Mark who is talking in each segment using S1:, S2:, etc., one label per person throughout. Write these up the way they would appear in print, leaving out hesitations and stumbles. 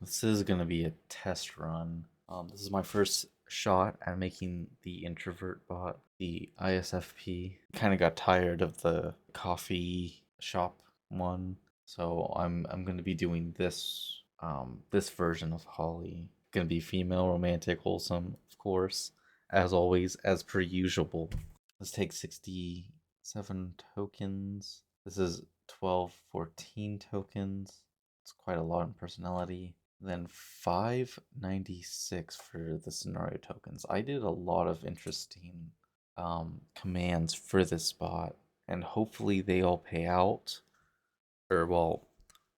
S1: This is gonna be a test run. This is my first shot at making the introvert bot, the ISFP. Kind of got tired of the coffee shop one, so I'm gonna be doing this version of Holly. Gonna be female, romantic, wholesome, of course, as always, as per usual. Let's take 67 tokens. This is 1214 tokens. It's quite a lot in personality. Then 596 for the scenario tokens. I did a lot of interesting commands for this spot, and hopefully they all pay out. Or, well,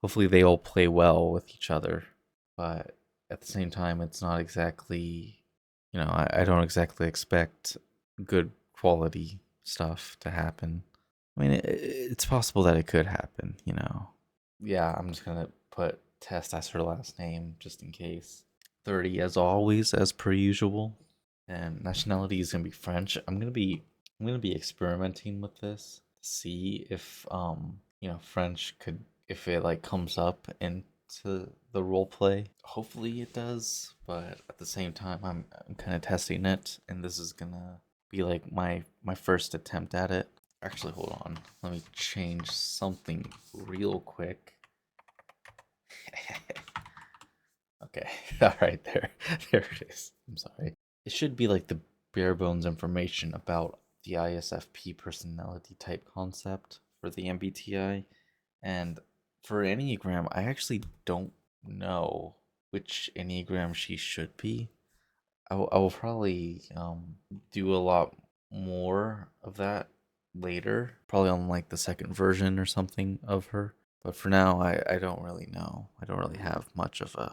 S1: hopefully they all play well with each other. But at the same time, it's not exactly, I don't exactly expect good quality stuff to happen. I mean, it's possible that it could happen. Yeah, I'm just gonna put Test as her last name just in case. 30 as always, as per usual. And nationality is gonna be French. I'm gonna be experimenting with this to see if French could, if it like comes up into the role play. Hopefully it does, but at the same time I'm kind of testing it, and this is gonna be like my first attempt at it. Actually, hold on. Let me change something real quick. Okay. All right, there it is. I'm sorry. It should be like the bare bones information about the ISFP personality type concept for the MBTI. And for Enneagram, I actually don't know which Enneagram she should be. I will probably do a lot more of that later, probably on like the second version or something of her. But for now, I don't really know. I don't really have much of an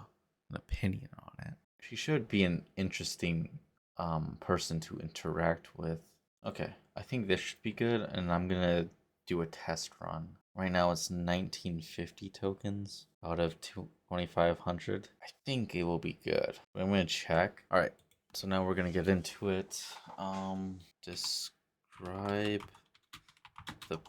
S1: opinion on it. She should be an interesting person to interact with. Okay, I think this should be good, and I'm gonna do a test run. Right now it's 1950 tokens out of 2500. I think it will be good. I'm gonna check. All right, so now we're gonna get into it. Describe the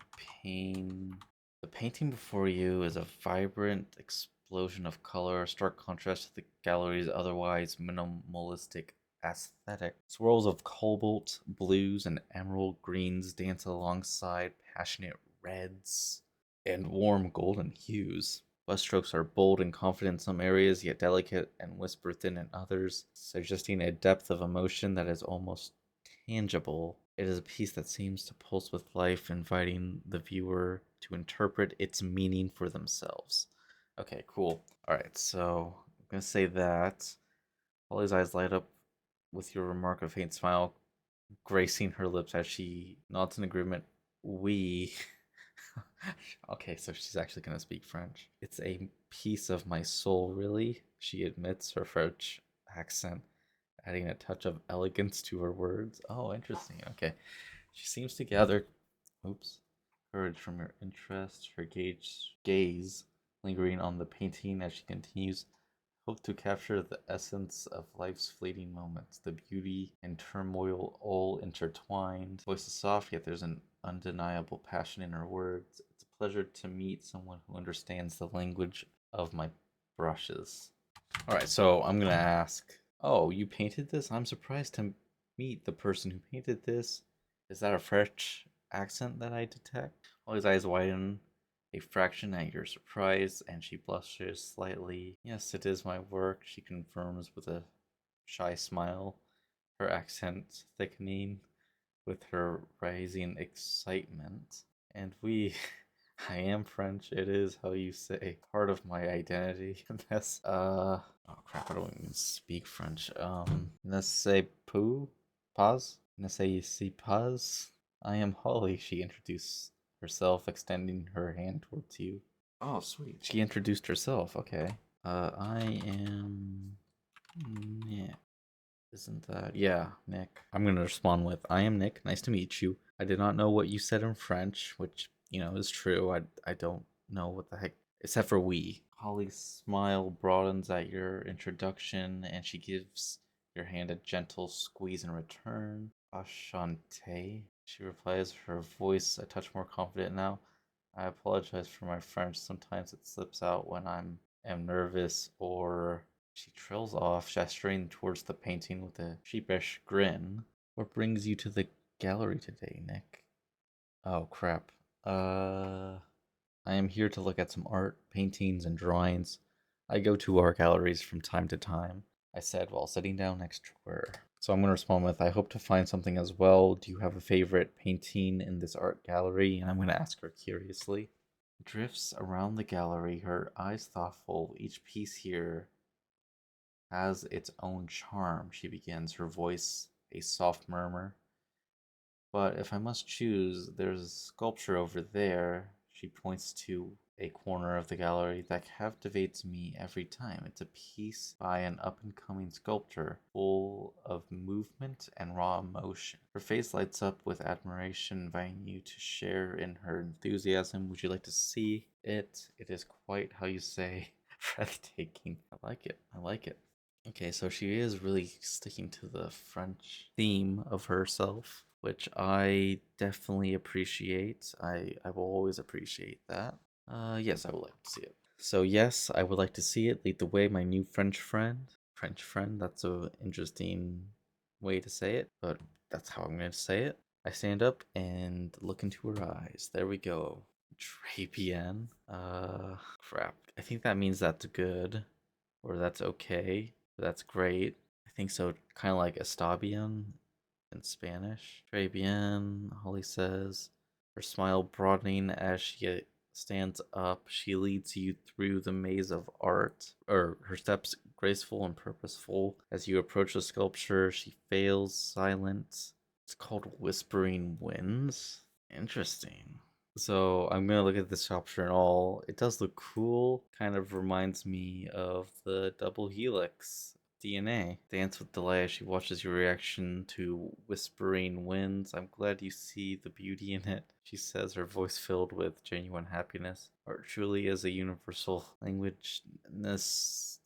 S1: pain. The painting before you is a vibrant explosion of color, stark contrast to the gallery's otherwise minimalistic aesthetic. Swirls of cobalt blues and emerald greens dance alongside passionate reds and warm golden hues. Brushstrokes are bold and confident in some areas, yet delicate and whisper thin in others, suggesting a depth of emotion that is almost tangible. It is a piece that seems to pulse with life, inviting the viewer to interpret its meaning for themselves. Okay, cool. All right, so I'm gonna say that. Holly's eyes light up with your remark of faint smile, gracing her lips as she nods in agreement. We. Okay, so she's actually gonna speak French. It's a piece of my soul, really. She admits, her French accent adding a touch of elegance to her words. Oh, interesting. Okay. She seems to gather, oops, courage from her interest, her gaze lingering on the painting as she continues. Hope to capture the essence of life's fleeting moments, the beauty and turmoil all intertwined. Voice is soft, yet there's an undeniable passion in her words. It's a pleasure to meet someone who understands the language of my brushes. All right, so I'm gonna ask. Oh, you painted this? I'm surprised to meet the person who painted this. Is that a French accent that I detect? Holly's eyes widen a fraction at your surprise, and she blushes slightly. Yes, it is my work, she confirms with a shy smile, her accent thickening with her rising excitement. And we I am French. It is how you say part of my identity. That's oh crap, I don't even speak French. Ne sais pas, pas, ne sais pas. I am Holly. She introduced herself, extending her hand towards you. Oh, sweet. She introduced herself. Okay. I am Nick. Isn't that? Yeah, Nick. I'm gonna respond with, I am Nick. Nice to meet you. I did not know what you said in French, which, is true. I don't know what the heck, except for we. Holly's smile broadens at your introduction, and she gives your hand a gentle squeeze in return. Ashante. She replies, her voice a touch more confident now. I apologize for my French. Sometimes it slips out when I'm am nervous, or she trails off, gesturing towards the painting with a sheepish grin. What brings you to the gallery today, Nick? Oh, crap. I am here to look at some art, paintings, and drawings. I go to art galleries from time to time, I said while sitting down next to her. So I'm going to respond with, I hope to find something as well. Do you have a favorite painting in this art gallery? And I'm going to ask her curiously. Drifts around the gallery, her eyes thoughtful. Each piece here has its own charm, she begins, her voice a soft murmur. But if I must choose, there's a sculpture over there. She points to a corner of the gallery that captivates me every time. It's a piece by an up and coming sculptor, full of movement and raw emotion. Her face lights up with admiration, inviting you to share in her enthusiasm. Would you like to see it? It is quite how you say breathtaking. I like it. I like it. Okay, so she is really sticking to the French theme of herself, which I definitely appreciate. I will always appreciate that. Yes, I would like to see it. So yes, I would like to see it. Lead the way, my new French friend. French friend, that's a interesting way to say it, but that's how I'm going to say it. I stand up and look into her eyes. There we go. Très bien. Crap. I think that means that's good, or that's okay. That's great. I think so. Kind of like está bien in Spanish. Très bien, Holly says, her smile broadening as she stands up. She leads you through the maze of art, or her steps graceful and purposeful. As you approach the sculpture, she fails silent. It's called Whispering Winds. Interesting. So I'm gonna look at this sculpture and all. It does look cool. Kind of reminds me of the double helix DNA. Dance with delight as she watches your reaction to Whispering Winds. I'm glad you see the beauty in it, she says, her voice filled with genuine happiness. Art truly is a universal language.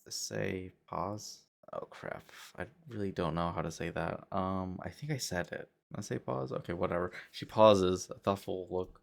S1: Say pause. Oh crap. I really don't know how to say that. I think I said it. I say pause? Okay, whatever. She pauses, a thoughtful look.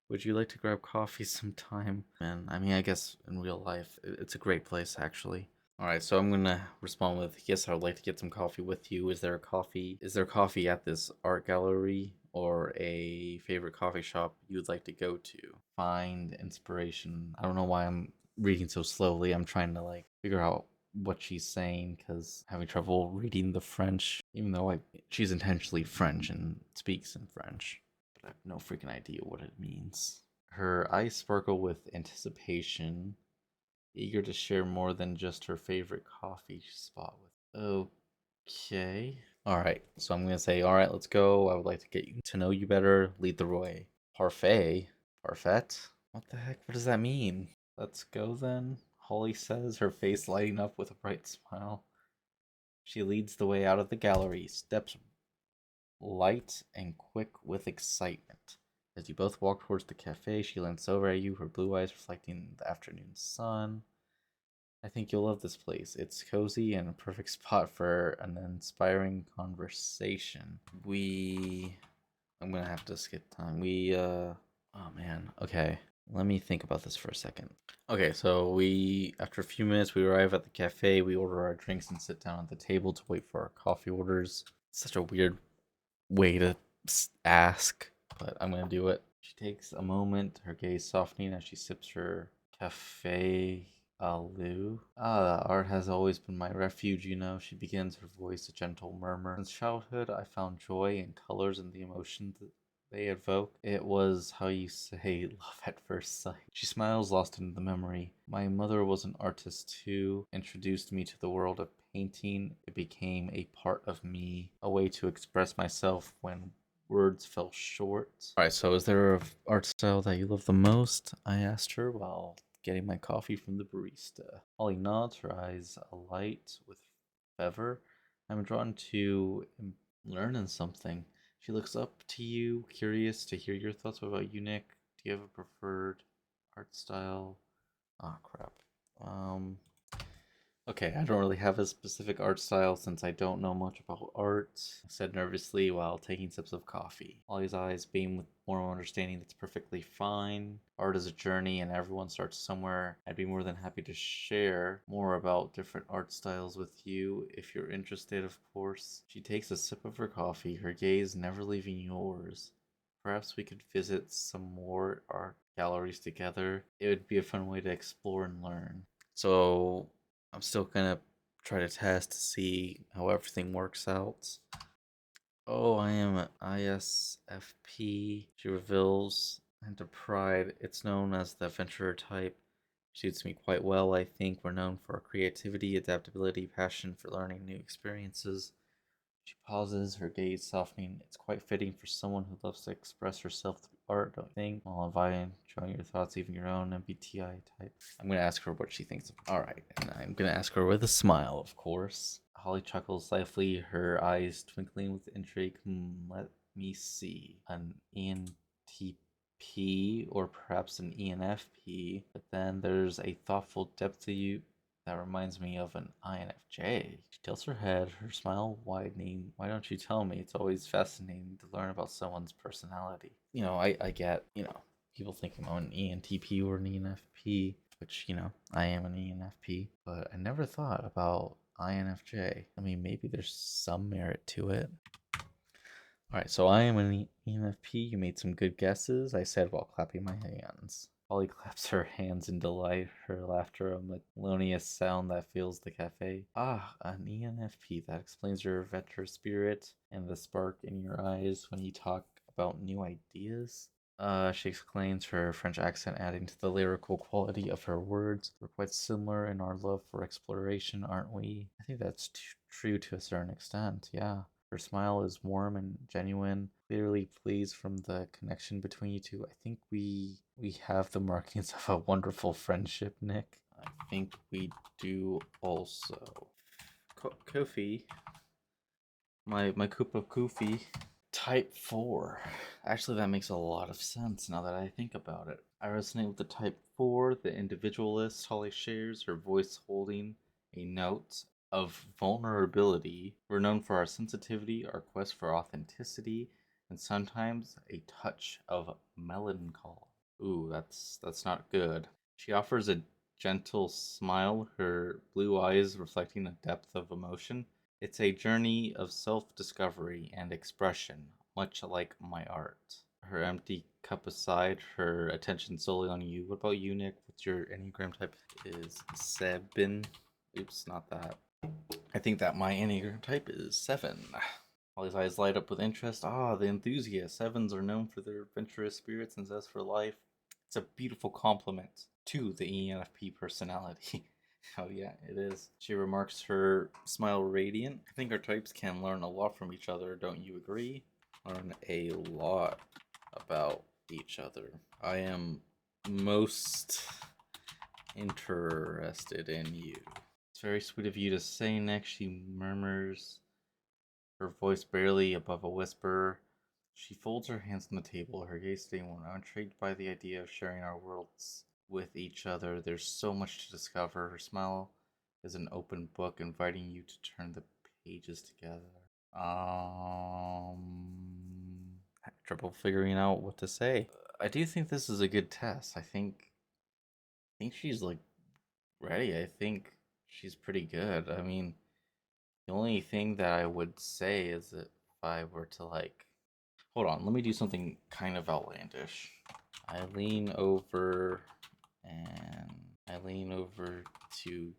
S1: Would you like to grab coffee sometime? And I mean, I guess in real life, it's a great place actually. All right, so I'm gonna respond with yes. I would like to get some coffee with you. Is there a coffee? Is there coffee at this art gallery or a favorite coffee shop you'd like to go to? Find inspiration. I don't know why I'm reading so slowly. I'm trying to like figure out what she's saying because having trouble reading the French, even though she's intentionally French and speaks in French. I have no freaking idea what it means. Her eyes sparkle with anticipation, eager to share more than just her favorite coffee spot with. Okay. All right. So I'm going to say, all right, let's go. I would like to get you to know you better. Lead the way. Parfait? Parfait? What the heck? What does that mean? Let's go then, Holly says, her face lighting up with a bright smile. She leads the way out of the gallery, steps light and quick with excitement. As you both walk towards the cafe, she leans over at you, her blue eyes reflecting the afternoon sun. I think you'll love this place. It's cozy and a perfect spot for an inspiring conversation. I'm gonna have to skip time. Oh man, okay. Let me think about this for a second. Okay, so after a few minutes, we arrive at the cafe, we order our drinks and sit down at the table to wait for our coffee orders. It's such a weird way to ask, but I'm gonna do it. She takes a moment, her gaze softening as she sips her cafe au lait. Art has always been my refuge, you know. She begins, her voice a gentle murmur. Since childhood, I found joy in colors and the emotions that they evoke. It was how you say love at first sight. She smiles, lost in the memory. My mother was an artist too, introduced me to the world of painting. It became a part of me, a way to express myself when words fell short. Alright, so is there an art style that you love the most? I asked her while getting my coffee from the barista. Holly nods, her eyes alight with fervor. I'm drawn to learning something. She looks up to you, curious to hear your thoughts. What about you, Nick? Do you have a preferred art style? Oh crap. Okay, I don't really have a specific art style since I don't know much about art, I said nervously while taking sips of coffee. Ollie's eyes beam with more understanding that's perfectly fine. Art is a journey and everyone starts somewhere. I'd be more than happy to share more about different art styles with you if you're interested, of course. She takes a sip of her coffee, her gaze never leaving yours. Perhaps we could visit some more art galleries together. It would be a fun way to explore and learn. So I'm still gonna try to test to see how everything works out. Oh, I am an ISFP. She reveals into pride. It's known as the adventurer type. Suits me quite well, I think. We're known for our creativity, adaptability, passion for learning new experiences. She pauses, her gaze softening. It's quite fitting for someone who loves to express herself through art, don't you think? While inviting, showing your thoughts, even your own MBTI type. I'm gonna ask her what she thinks. Alright, and I'm gonna ask her with a smile, of course. Holly chuckles lightly, her eyes twinkling with intrigue. Let me see. An ENTP or perhaps an ENFP, but then there's a thoughtful depth to you that reminds me of an INFJ. She tilts her head, her smile widening. Why don't you tell me? It's always fascinating to learn about someone's personality. I get, people thinking I'm an ENTP or an ENFP, which, I am an ENFP, but I never thought about INFJ. I mean, maybe there's some merit to it. Alright, so I am an ENFP. You made some good guesses, I said while clapping my hands. Polly claps her hands in delight, her laughter a melodious sound that fills the cafe. Ah, an ENFP. That explains your adventurous spirit and the spark in your eyes when you talk about new ideas. She exclaims, her French accent adding to the lyrical quality of her words. We're quite similar in our love for exploration, aren't we? I think that's true to a certain extent, yeah. Her smile is warm and genuine, clearly pleased from the connection between you two. I think we have the markings of a wonderful friendship, Nick. I think we do also. Kofi, my cup of Kofi. Type 4. Actually, that makes a lot of sense now that I think about it. I resonate with the Type 4, the individualist Holly shares, her voice holding a note of vulnerability. We're known for our sensitivity, our quest for authenticity, and sometimes a touch of melancholy. Ooh, that's not good. She offers a gentle smile, her blue eyes reflecting a depth of emotion. It's a journey of self discovery and expression, much like my art. Her empty cup aside, her attention solely on you. What about you, Nick? What's your Enneagram type? Is 7. Oops, not that. I think that my Enneagram type is 7. All his eyes light up with interest. Ah, the enthusiast. Sevens are known for their adventurous spirits and zest for life. It's a beautiful compliment to the ENFP personality. Oh, yeah, it is. She remarks, her smile radiant. I think our types can learn a lot from each other, don't you agree? Learn a lot about each other. I am most interested in you. It's very sweet of you to say, Nick, she murmurs, her voice barely above a whisper. She folds her hands on the table, her gaze staying warm. I'm intrigued by the idea of sharing our worlds with each other. There's so much to discover. Her smile is an open book, inviting you to turn the pages together. I have trouble figuring out what to say. I do think this is a good test. I think she's like ready. I think she's pretty good. I mean, the only thing that I would say is that if I were to like, hold on, let me do something kind of outlandish. I lean over and I lean over to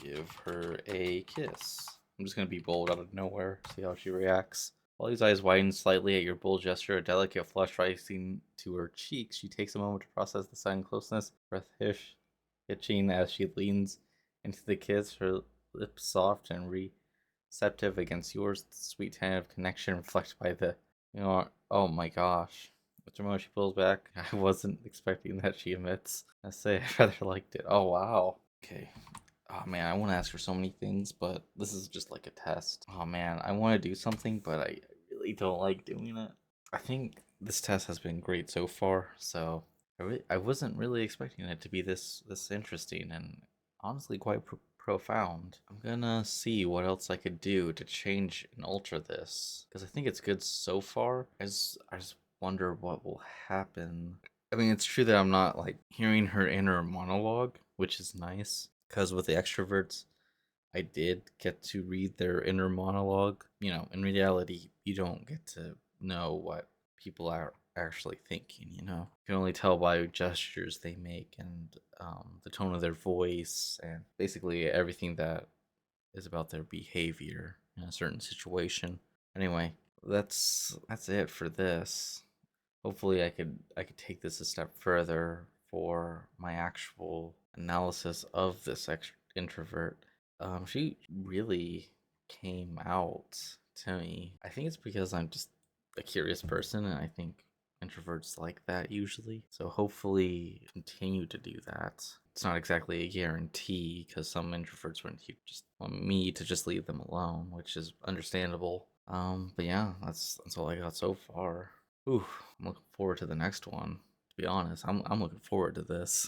S1: give her a kiss. I'm just gonna be bold out of nowhere, see how she reacts. While eyes widen slightly at your bold gesture, a delicate flush rising to her cheeks, she takes a moment to process the sudden closeness, breath hitching as she leans into the kiss, her lips soft and receptive against yours, the sweet tentative connection reflected by the, oh my gosh. Which moment she pulls back, I wasn't expecting that she emits. I say I rather liked it. Oh wow. Okay, oh man, I want to ask her so many things, but this is just like a test. Oh man, I want to do something, but I really don't like doing it. I think this test has been great so far, so I wasn't really expecting it to be this interesting and honestly quite profound. I'm gonna see what else I could do to change and alter this because I think it's good so far. I just wonder what will happen. I mean, it's true that I'm not like hearing her inner monologue, which is nice because with the extroverts, I did get to read their inner monologue. In reality, you don't get to know what people are actually thinking, You can only tell by gestures they make and the tone of their voice and basically everything that is about their behavior in a certain situation. Anyway, that's it for this. Hopefully I could take this a step further for my actual analysis of this introvert. She really came out to me. I think it's because I'm just a curious person, and I think introverts like that usually. So hopefully continue to do that. It's not exactly a guarantee because some introverts just want me to just leave them alone, which is understandable. But yeah, that's all I got so far. Ooh, I'm looking forward to the next one. To be honest, I'm looking forward to this.